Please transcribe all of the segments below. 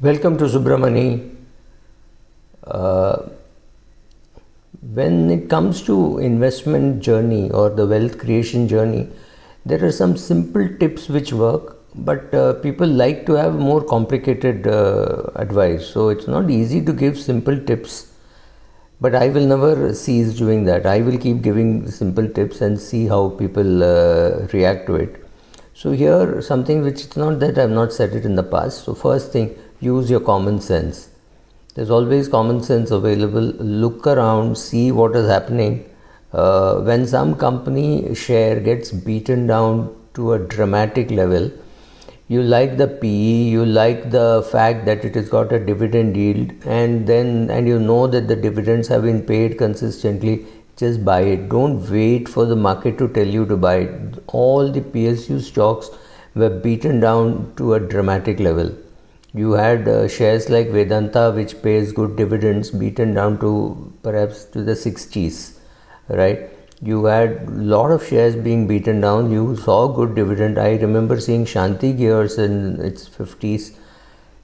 Welcome to Subramani. Uh, when it comes to investment journey or the wealth creation journey, there are some simple tips which work, but people like to have more complicated advice. So it's not easy to give simple tips, but I will never cease doing that. I will keep giving simple tips and see how people react to it. So here something which it's not that I've not said it in the past. So first thing, use your common sense. There's always common sense available. Look around, see what is happening. When some company share gets beaten down to a dramatic level, you like the PE, you like the fact that it has got a dividend yield, and you know that the dividends have been paid consistently. Just buy it. Don't wait for the market to tell you to buy it. All the PSU stocks were beaten down to a dramatic level. You had shares like Vedanta, which pays good dividends, beaten down to perhaps to the 60s, right? You had a lot of shares being beaten down. You saw good dividend. I remember seeing Shanti Gears in its 50s.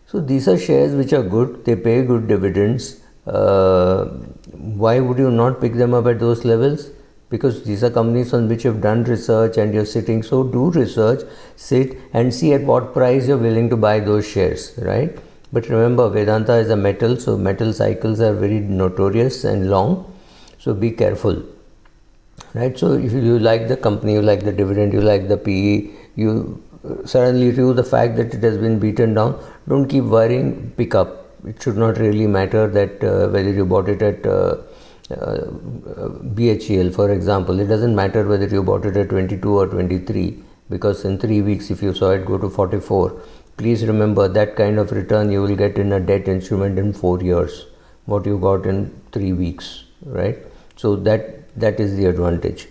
So these are shares which are good. They pay good dividends. Why would you not pick them up at those levels? Because these are companies on which you've done research and you're sitting. So do research, sit and see at what price you're willing to buy those shares, right? But remember, Vedanta is a metal, so metal cycles are very notorious and long. So be careful, right? So if you like the company, you like the dividend, you like the PE, you suddenly review the fact that it has been beaten down. Don't keep worrying, pick up. It should not really matter that whether you bought it at BHEL, for example. It doesn't matter whether you bought it at 22 or 23, because in 3 weeks, if you saw it go to 44, please remember that kind of return you will get in a debt instrument in 4 years, what you got in 3 weeks, right? So that is the advantage.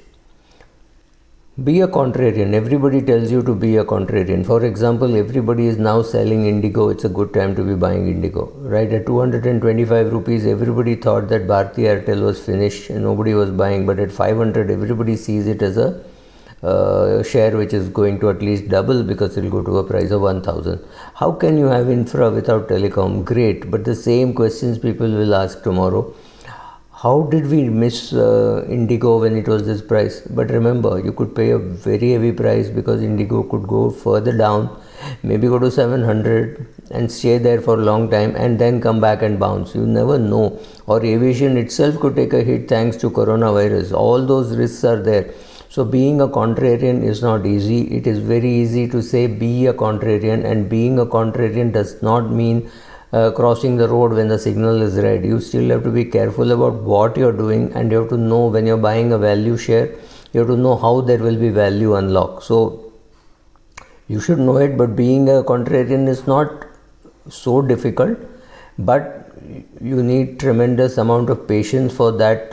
Be a contrarian. Everybody tells you to be a contrarian. For example, everybody is now selling Indigo. It's a good time to be buying Indigo, right? At 225 rupees, everybody thought that Bharti Airtel was finished and nobody was buying. But at 500, everybody sees it as a share which is going to at least double, because it will go to a price of 1000. How can you have infra without telecom? Great. But the same questions people will ask tomorrow. How did we miss Indigo when it was this price? But remember, you could pay a very heavy price, because Indigo could go further down, maybe go to 700 and stay there for a long time and then come back and bounce. You never know. Or aviation itself could take a hit thanks to coronavirus. All those risks are there. So being a contrarian is not easy. It is very easy to say be a contrarian, and being a contrarian does not mean crossing the road when the signal is red. You still have to be careful about what you're doing, and you have to know when you're buying a value share, you have to know how there will be value unlock. So you should know it, but being a contrarian is not so difficult, but you need tremendous amount of patience for that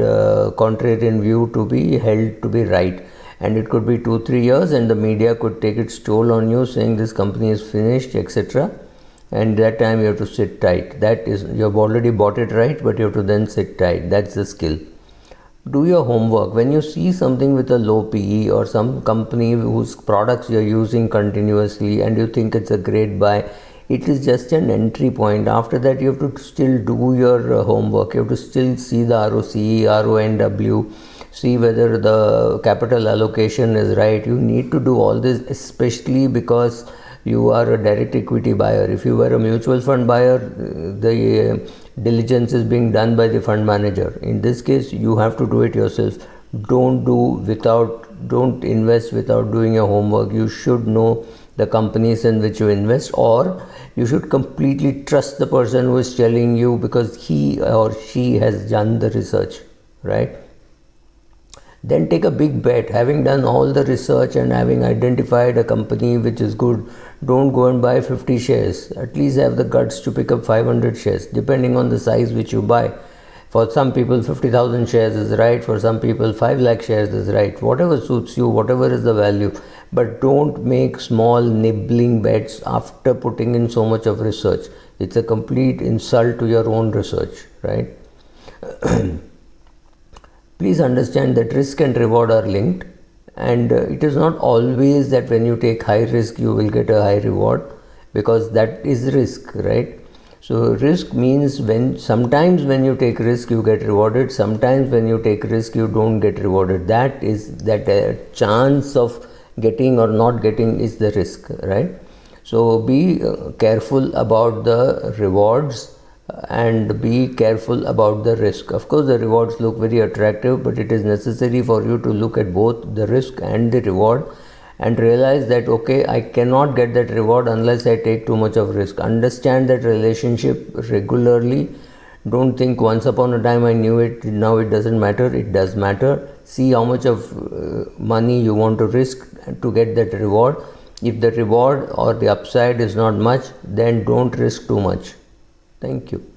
contrarian view to be held to be right. And it could be 2-3 years, and the media could take its toll on you, saying this company is finished, etc. And that time you have to sit tight. That is, you have already bought it, right? But you have to then sit tight. That's the skill. Do your homework. When you see something with a low PE or some company whose products you are using continuously and you think it's a great buy, it is just an entry point. After that, you have to still do your homework. You have to still see the ROCE, RONW, see whether the capital allocation is right. You need to do all this, especially because you are a direct equity buyer. If you were a mutual fund buyer, the diligence is being done by the fund manager. In this case, you have to do it yourself. Don't invest without doing your homework. You should know the companies in which you invest, or you should completely trust the person who is telling you, because he or she has done the research, right? Then take a big bet. Having done all the research and having identified a company which is good, don't go and buy 50 shares. At least have the guts to pick up 500 shares, depending on the size which you buy. For some people, 50,000 shares is right. For some people, 5 lakh shares is right. Whatever suits you, whatever is the value. But don't make small nibbling bets after putting in so much of research. It's a complete insult to your own research, right? Please understand that risk and reward are linked, and it is not always that when you take high risk you will get a high reward, because that is risk, right? So risk means sometimes when you take risk you get rewarded, sometimes when you take risk you don't get rewarded. That is that chance of getting or not getting is the risk, right? So be careful about the rewards and be careful about the risk. Of course the rewards look very attractive, but it is necessary for you to look at both the risk and the reward and realize that okay, I cannot get that reward unless I take too much of risk. Understand that relationship regularly. Don't think once upon a time I knew it, now it doesn't matter. It does matter. See how much of money you want to risk to get that reward. If the reward or the upside is not much, then don't risk too much. Thank you.